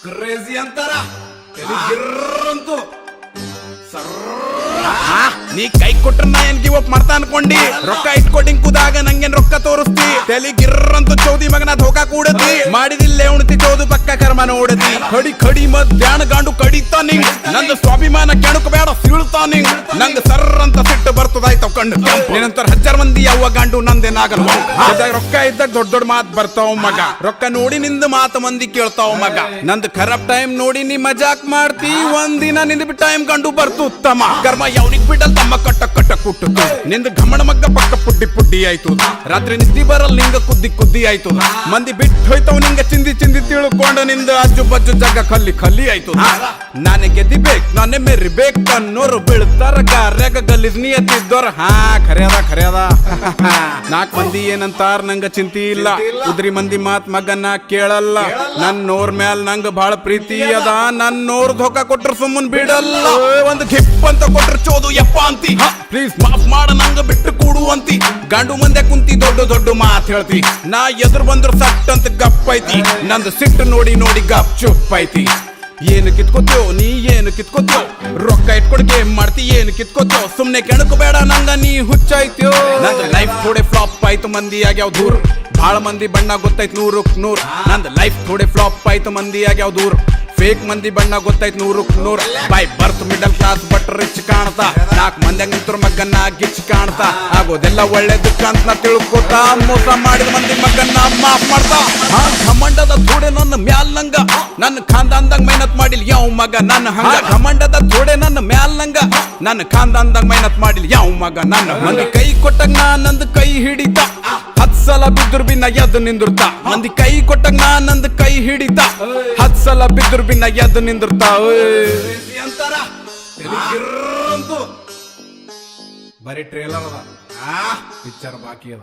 crazy ಅಂತಾರ ಅಂತೂ ನೀ ಕೈ ಕೊಟ್ರ ನಾ ಏನ್ ಗಿವ್ ಅಪ್ ಮಾಡ್ತಾ ಅನ್ಕೊಂಡಿ ರೊಕ್ಕ ಇಟ್ಕೊಟ್ಟಿಂಗ್ ಕುದಾಗ ನಂಗೇನ್ ರೊಕ್ಕ ತೋರಿಸ್ತಿ ತಲಿ ಗಿರ್ರಂತ ಚೌದಿ ಮಗನ ಧೋಕಾ ಕೂಡತಿ ಮಾಡಿದಿಲ್ಲೇ ಉಣ್ತಿ ಚೌದು ಪಕ್ಕ ಕರ್ಮ ನೋಡತಿ ಕಡಿ ಕಡಿ ಮಧ್ಯಾಹ್ನ ಗಾಂಡು ಕಡಿತಾ ನಿಂಗ್ ನಂದು ಸ್ವಾಭಿಮಾನ ಕೆಣಕ ಬೇಡ ಸೀಳ್ತಾ ನಿಂಗ್ ನಂಗ ಸರ್ರ ಅಂತ ಸಿಟ್ಟು ಬರ್ತದಾಯ್ತವ್ ಕಂಡು ನಿನ್ನಂತರ 1000 ಮಂದಿ ಯಾವ ಗಾಂಡು ನಂದೇನಾಗಲ್ಲ ರೊಕ್ಕ ಇದ್ದಾಗ ದೊಡ್ಡ ದೊಡ್ಡ ಮಾತ್ ಬರ್ತಾವ ಮಗ ರೊಕ್ಕ ನೋಡಿ ನಿಂದ ಮಾತು ಮಂದಿ ಕೇಳ್ತಾವ ಮಗ ನಂದು ಖರಾಬ್ ಟೈಮ್ ನೋಡಿ ನೀ ಮಜಾಕ್ ಮಾಡ್ತಿ ಒಂದಿನ ನಿಂದ ಟೈಮ್ ಕಂಡು ಬರ್ತು ಉತ್ತಮ ಕರ್ಮ ಯಾವನಿಗ್ ಬಿಡಲ್ ತಮ್ಮ ಕಟ್ಟ ಕಟ್ಟ ಕುಟ್ಟು ನಿಂದ ಘಮಣ ಮಗ್ಗ ಪಕ್ಕ ಪುಡ್ಡಿ ಪುಡ್ಡಿ ಆಯ್ತು ರಾತ್ರಿ ನಿದ್ದಿ ಬರಲ್ ನಿಂಗ ಕುದ್ದಿ ಕುದ್ದಿ ಆಯ್ತು ಮಂದಿ ಬಿಟ್ಟು ಹೋಯ್ತವ್ ನಿಂಗ ಚಿಂದಿ ಚಿಂದಿ ತಿಳ್ಕೊಂಡ ನಿಂದ ಅಜ್ಜು ಬಜ್ಜು ಜಾಗ ಖಲ್ಲಿ ಖಲ್ಲಿ ಆಯ್ತು ನಾನೇ ಗೆದ್ದಿಬೇಕ್ ನಾನೇ ಮೆರಿಬೇಕ್ ಅನ್ನೋರು ಬೀಳ್ತಾರ ಗಾರ್ಯಾಗ ಗಲ್ಲಿದ್ ನಿಯತ್ತಿದ್ದೋರ ಖರ್ಯಾದ 4 ಮಂದಿ ಏನಂತಾರ ನಂಗ ಚಿಂತಿ ಇಲ್ಲ ಉದ್ರಿ ಮಂದಿ ಮಾತ್ ಮಗನ ಕೇಳಲ್ಲ ನನ್ನೋರ್ ಮ್ಯಾಲ್ ನಂಗ ಬಾಳ ಪ್ರೀತಿ ಅದ ನನ್ನೋರ್ ಧೋಕಾ ಕೊಟ್ರ ಸುಮ್ಮನ್ ಬಿಡಲ್ಲ ಒಂದ್ ಗಿಪ್ ಅಂತ ಕೊಟ್ರ ಚೋದು ಯಪ್ಪ ಅಂತಿ ಪ್ಲೀಸ್ ಮಾಫ್ ಮಾಡ ನಂಗ ಬಿಟ್ಟು ಕೂಡು ಅಂತಿ ಗಂಡು ಮಂದೆ ಕುಂತಿ ದೊಡ್ಡ ದೊಡ್ಡ ಮಾತ್ ಹೇಳ್ತಿ ನಾ ಎದುರು ಬಂದ್ರು ಸಟ್ ಅಂತ ಗಪ್ ಐತಿ ನಂದು ಸಿಟ್ಟು ನೋಡಿ ನೋಡಿ ಗಪ್ ಚುಪ್ ಐತಿ ಏನು ಕಿತ್ಕೋತೋ ನೀ ಏನು ಕಿತ್ಕೋತೋ ರೊಕ್ಕ ಇಟ್ಕೊಡ್ ಗೇಮ್ ಮಾಡ್ತಿ ಏನು ಕಿತ್ಕೋತೋ ಸುಮ್ನೆ ಕೆಣಕಬೇಡ ನಂಗ ನೀ ಹುಚ್ಚಾಯ್ತೋ ನಂದು ಲೈಫ್ ಥೋಡೆ ಫ್ಲಾಪ್ ಆಯ್ತು ಮಂದಿ ಆಗ್ಯಾವ ದೂರ ಭಾಳ ಮಂದಿ ಬಣ್ಣ ಗೊತ್ತಾಯ್ತು 100ಕ್ಕೆ 100 ನಂದು ಲೈಫ್ ಥೋಡೆ ಫ್ಲಾಪ್ ಆಯ್ತು ಮಂದಿ ಆಗ್ಯಾವ ದೂರ ಫೇಕ್ ಮಂದಿ ಬಣ್ಣ ಗೊತ್ತಾಯ್ತು 100ಕ್ಕೆ 100 by birth middle class but rich ಕಾಣ್ತಾ 4 ಮಂದ್ಯಾಗ ನಿಂತ್ರ ಮಗನ್ನ ಗಿಚ್ ಕಾಣ್ತಾ ಆಗೋದೆಲ್ಲ ಒಳ್ಳೇದಕ್ಕ ಅಂತ ತಿಳ್ಕೊತಾ ಮೋಸ ಮಾಡಿದ ಮಂದಿ ಮಗನ್ನ ಮಾಫ್ ಮಾಡ್ತಾ ಘಮಂಡದ ಥೋಡೆ ನನ್ನ ಮ್ಯಾಲ್ ನಂಗ ನನ್ನ ಖಾನ್ದಾನ್ದಾಗ ಮೆಹನತ್ ಮಾಡಿಲ್ ಯಾವ ಮಗ ನನ್ನ ಹಂಗ ಘಮಂಡದ ಥೋಡೆ ನನ್ನ ಮ್ಯಾಲ್ ನಂಗ ನನ್ನ ಖಾನ್ದಾನ್ದಾಗ ಮೆಹನತ್ ಮಾಡಿಲ್ ಯಾವ ಮಗ ನನ್ನ ಮಂದಿ ಕೈ ಕೊಟ್ಟಾಗ ನಾ ನಂದು ಕೈ ಹಿಡಿತ 10 ಸಲ ಬಿದ್ರು ಬಿನ್ನ ಎದ್ದು ನಿಂದಿರ್ತ ಮಂದಿ ಕೈ ಕೊಟ್ಟಾಗ ನಾ ನಂದು ಕೈ ಹಿಡಿತ 10 ಸಲ ಬಿದ್ರು ಬಿನ್ನ ಎದ್ದು ನಿಂದಿರ್ತಾವ ಅಂತಾರ ಅಂತೂ ಬರೀ ಟ್ರೇಲರ್ ಅದ ಪಿಕ್ಚರ್ ಬಾಕಿ ಅದ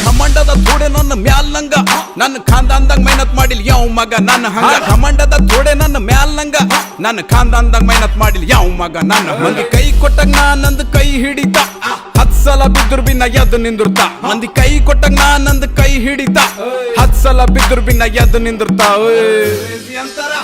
ಘಮಂಡದ ಥೋಡೆ ನನ್ನ ಮ್ಯಾಲ್ ನಂಗ ನನ್ನ ಖಾನ್ದಾನ್ದಾಗ ಮೆಹನತ್ ಮಾಡಿಲ್ ಯಾವ ಮಗ ನನ್ನ ಹಂಗ ಘಮಂಡದ ಥೋಡೆ ನನ್ನ ಮ್ಯಾಲ್ ನಂಗ ನನ್ನ ಖಾನ್ದಾನ್ದಾಗ ಮೆಹನತ್ ಮಾಡಿಲ್ ಯಾವ ಮಗ ನನ್ನ ಮಂದಿ ಕೈ ಕೊಟ್ಟಾಗ ನಾ ನಂದು ಕೈ ಹಿಡಿತ 10 ಸಲ ಬಿದ್ರು ಬಿನ್ನ ಎದ್ದು ನಿಂದಿರ್ತ ಮಂದಿ ಕೈ ಕೊಟ್ಟಾಗ ನಾ ನಂದು ಕೈ ಹಿಡಿತ 10 ಸಲ ಬಿದ್ರು ಬಿನ್ನ ಎದ್ದು ನಿಂದಿರ್ತಾವ ಅಂತಾರ